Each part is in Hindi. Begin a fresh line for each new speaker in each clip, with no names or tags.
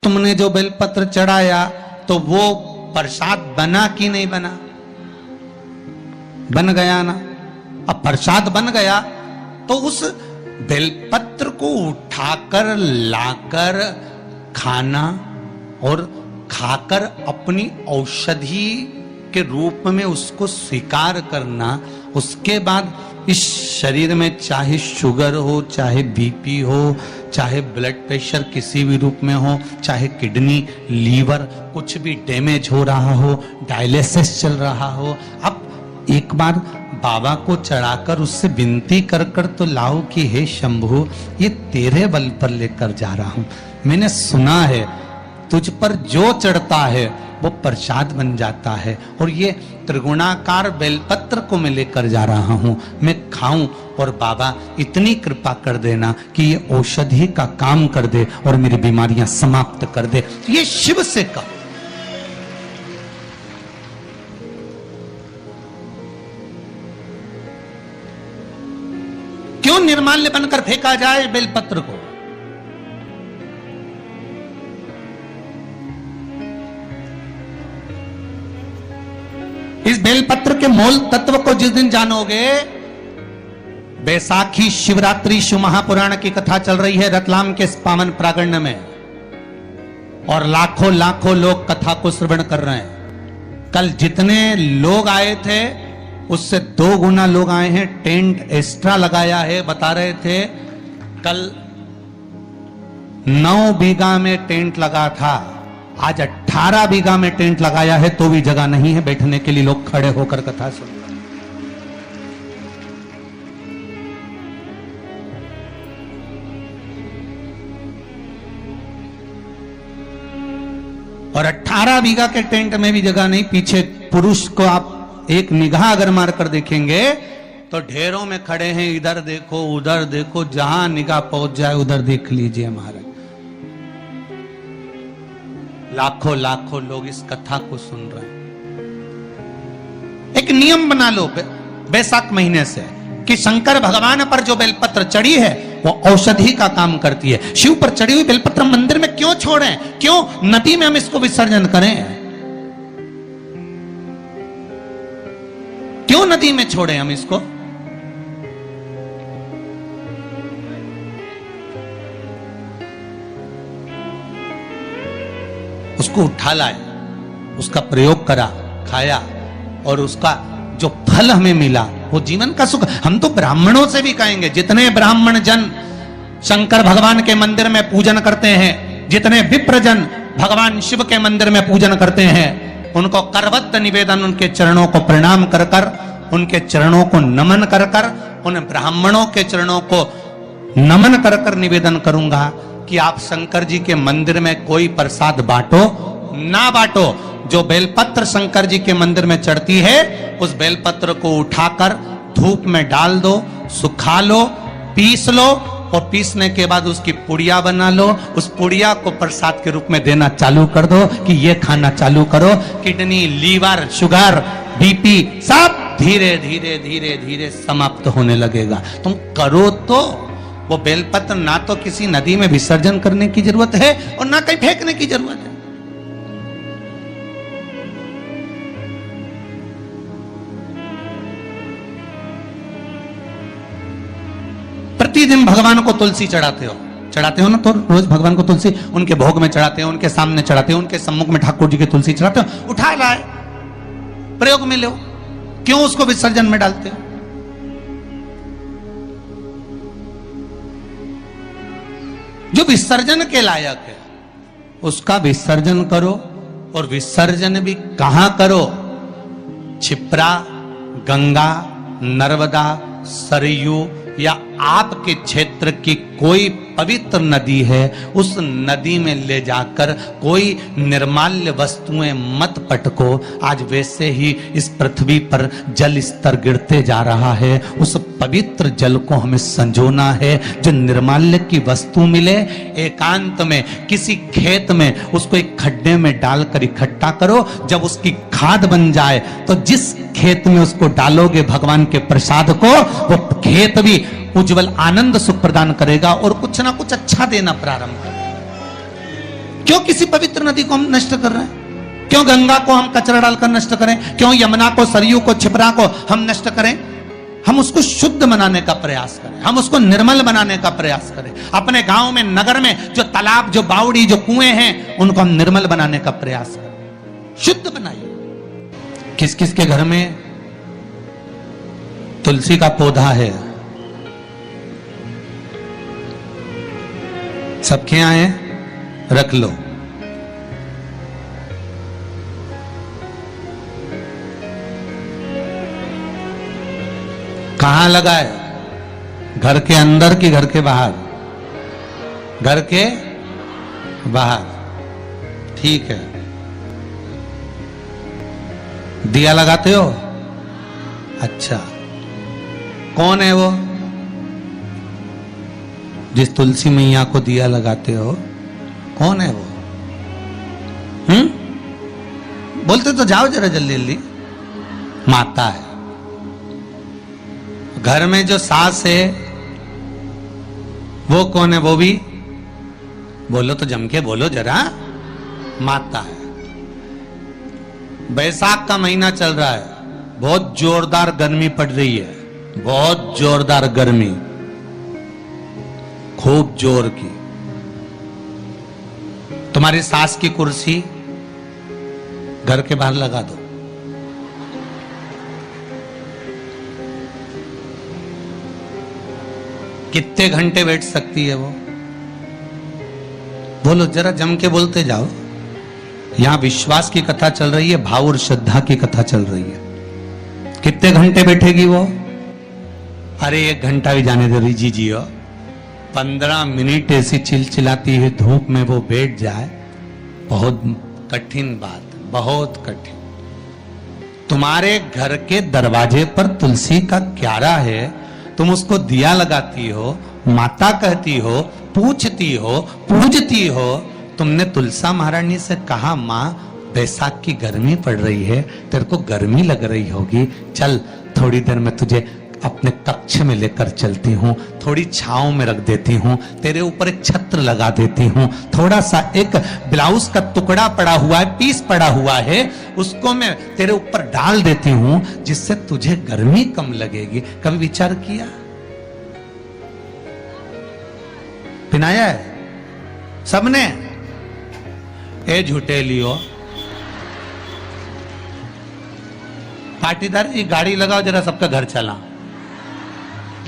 तुमने जो बेलपत्र चढ़ाया तो वो प्रसाद बना कि नहीं बना? बन गया ना। अब प्रसाद बन गया तो उस बेलपत्र को उठाकर लाकर खाना और खाकर अपनी औषधि के रूप में उसको स्वीकार करना। उसके बाद इस शरीर में चाहे शुगर हो, चाहे बीपी हो, चाहे ब्लड प्रेशर किसी भी रूप में हो, चाहे किडनी, लीवर कुछ भी डैमेज हो रहा हो, डायलिसिस चल रहा हो, अब एक बार बाबा को चढ़ाकर उससे विनती कर कर तो लाओ कि हे शंभु, ये तेरे बल पर लेकर जा रहा हूं। मैंने सुना है तुझ पर जो चढ़ता है वो प्रसाद बन जाता है, और ये त्रिगुणाकार बेलपत्र को मैं लेकर जा रहा हूं, मैं खाऊं और बाबा इतनी कृपा कर देना कि ये औषधि का काम कर दे और मेरी बीमारियां समाप्त कर दे। ये शिव से कहो। क्यों निर्माल्य बनकर फेंका जाए बेलपत्र को? इस बेलपत्र के मूल तत्व को जिस दिन जानोगे, बैसाखी शिवरात्रि शिव महापुराण की कथा चल रही है रतलाम के पावन प्रांगण में, और लाखों लाखों लोग कथा को श्रवण कर रहे हैं। कल जितने लोग आए थे उससे 2 गुना लोग आए हैं। टेंट एक्स्ट्रा लगाया है, बता रहे थे कल 9 बीघा में टेंट लगा था, आज 18 बीघा में टेंट लगाया है तो भी जगह नहीं है बैठने के लिए, लोग खड़े होकर कथा सुन रहे हैं। और 18 बीघा के टेंट में भी जगह नहीं। पीछे पुरुष को आप एक निगाह अगर मार कर देखेंगे तो ढेरों में खड़े हैं, इधर देखो उधर देखो, जहां निगाह पहुंच जाए उधर देख लीजिए महाराज। लाखों लाखों लोग इस कथा को सुन रहे हैं। एक नियम बना लो बैसाख महीने से कि शंकर भगवान पर जो बेलपत्र चढ़ी है वो औषधि का काम करती है। शिव पर चढ़ी हुई बेलपत्र मंदिर में क्यों छोड़ें? क्यों नदी में हम इसको विसर्जन करें? क्यों नदी में छोड़ें हम इसको? उसको उठा लाए, उसका प्रयोग करा, खाया, और उसका जो फल हमें मिला वो जीवन का सुख। हम तो ब्राह्मणों से भी कहेंगे, जितने ब्राह्मण जन शंकर भगवान के मंदिर में पूजन करते हैं, जितने विप्र जन भगवान शिव के मंदिर में पूजन करते हैं, उनको करवत्त निवेदन, उनके चरणों को प्रणाम कर कर, उनके चरणों को नमन कर कर, उन ब्राह्मणों के चरणों को नमन कर कर निवेदन करूंगा कि आप शंकर जी के मंदिर में कोई प्रसाद बांटो ना बांटो, जो बेलपत्र शंकर जी के मंदिर में चढ़ती है उस बेलपत्र को उठाकर धूप में डाल दो, सुखा लो, पीस लो, और पीसने के बाद उसकी पुड़िया बना लो। उस पुड़िया को प्रसाद के रूप में देना चालू कर दो कि ये खाना चालू करो। किडनी, लीवर, शुगर, बीपी सब धीरे धीरे धीरे धीरे समाप्त होने लगेगा। तुम करो तो। वो बेलपत्र ना तो किसी नदी में विसर्जन करने की जरूरत है और ना कहीं फेंकने की जरूरत है। प्रतिदिन भगवान को तुलसी चढ़ाते हो ना? तो रोज भगवान को तुलसी उनके भोग में चढ़ाते हो, उनके सामने चढ़ाते हो, उनके सम्मुख में ठाकुर जी की तुलसी चढ़ाते हो। उठा लाए, प्रयोग में लो, क्यों उसको विसर्जन में डालते हो? जो विसर्जन के लायक है उसका विसर्जन करो, और विसर्जन भी कहां करो? क्षिप्रा, गंगा, नर्मदा, सरयू या आपके क्षेत्र की कोई पवित्र नदी है, उस नदी में ले जाकर कोई निर्माल्य वस्तुएं मत पटको। आज वैसे ही इस पृथ्वी पर जल स्तर गिरते जा रहा है, उस पवित्र जल को हमें संजोना है। जो निर्माल्य की वस्तु मिले, एकांत में किसी खेत में उसको एक खड्डे में डालकर इकट्ठा करो। जब उसकी खाद बन जाए तो जिस खेत में उसको डालोगे भगवान के प्रसाद को, वो खेत भी उज्जवल आनंद सुख प्रदान करेगा और कुछ ना कुछ अच्छा देना प्रारंभ करेगा। क्यों किसी पवित्र नदी को हम नष्ट कर रहे हैं? क्यों गंगा को हम कचरा डालकर नष्ट करें? क्यों यमुना को, सरयू को, छिपरा को हम नष्ट करें? हम उसको शुद्ध बनाने का प्रयास करें, हम उसको निर्मल बनाने का प्रयास करें। अपने गांव में, नगर में जो तालाब, जो बावड़ी, जो कुएं हैं, उनको हम निर्मल बनाने का प्रयास करें, शुद्ध बनाइए। किस किस के घर में तुलसी का पौधा है? सबके यहां है? रख लो। कहां लगा है? घर के अंदर कि घर के बाहर? घर के बाहर। ठीक है। दिया लगाते हो? अच्छा। कौन है वो जिस तुलसी मैया को दिया लगाते हो? कौन है वो? बोलते तो जाओ जरा जल्दी जल्दी। माता है। घर में जो सास है वो कौन है? वो भी बोलो तो, जम के बोलो जरा। माता है। बैसाख का महीना चल रहा है, बहुत जोरदार गर्मी पड़ रही है, बहुत जोरदार गर्मी, खूब जोर की। तुम्हारी सास की कुर्सी घर के बाहर लगा दो। कितने घंटे बैठ सकती है वो? बोलो जरा, जम के बोलते जाओ। यहां विश्वास की कथा चल रही है, भाव और श्रद्धा की कथा चल रही है। कितने घंटे बैठेगी वो? अरे 1 घंटा भी जाने दे रही जी हो। 15 मिनट ऐसी चिलचिलाती हुई धूप में वो बैठ जाए, बहुत कठिन बात, बहुत कठिन। तुम्हारे घर के दरवाजे पर तुलसी का क्यारा है, तुम उसको दिया लगाती हो, माता कहती हो, पूछती हो, पूजती हो। तुमने तुलसा महारानी से कहा, माँ बैसाख की गर्मी पड़ रही है, तेरे को गर्मी लग रही होगी, चल थोड़ी देर में तुझे अपने कक्ष में लेकर चलती हूँ, थोड़ी छांव में रख देती हूँ, तेरे ऊपर एक छत्र लगा देती हूँ, थोड़ा सा एक ब्लाउज का टुकड़ा पड़ा हुआ है, पीस पड़ा हुआ है, उसको मैं तेरे ऊपर डाल देती हूँ, जिससे तुझे गर्मी कम लगेगी। कभी विचार किया? पिनाया है सबने? ए झूठे लियो पाटीदार, ये गाड़ी लगाओ जरा, सबका घर चला।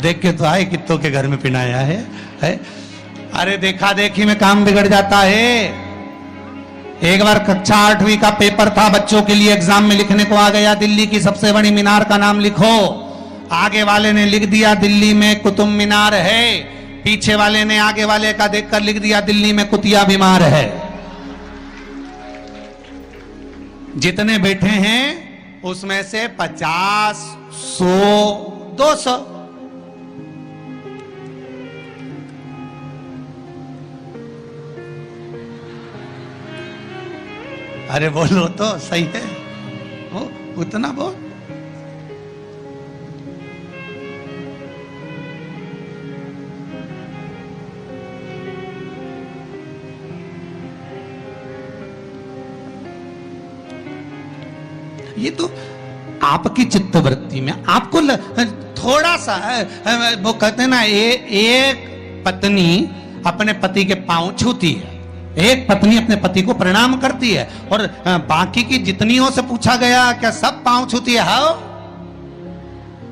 देख के तो आए कित्तों के घर में पिनाया है? अरे देखा देखी में काम बिगड़ जाता है। एक बार कक्षा 8वीं का पेपर था, बच्चों के लिए एग्जाम में लिखने को आ गया, दिल्ली की सबसे बड़ी मीनार का नाम लिखो। आगे वाले ने लिख दिया दिल्ली में कुतुब मीनार है, पीछे वाले ने आगे वाले का देखकर लिख दिया दिल्ली में कुतिया बीमार है। जितने बैठे हैं उसमें से 50, 100, 200 अरे बोलो तो सही है वो, उतना बहुत। ये तो आपकी चित्तवृत्ति में आपको थोड़ा सा वो कहते हैं ना, एक पत्नी अपने पति के पांव छूती है, एक पत्नी अपने पति को प्रणाम करती है, और बाकी की जितनियों से पूछा गया क्या सब पांव छूती है? हाँ,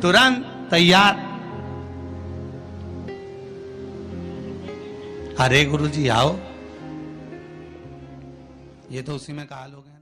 तुरंत तैयार। अरे गुरुजी आओ, ये तो उसी में कहा लोग।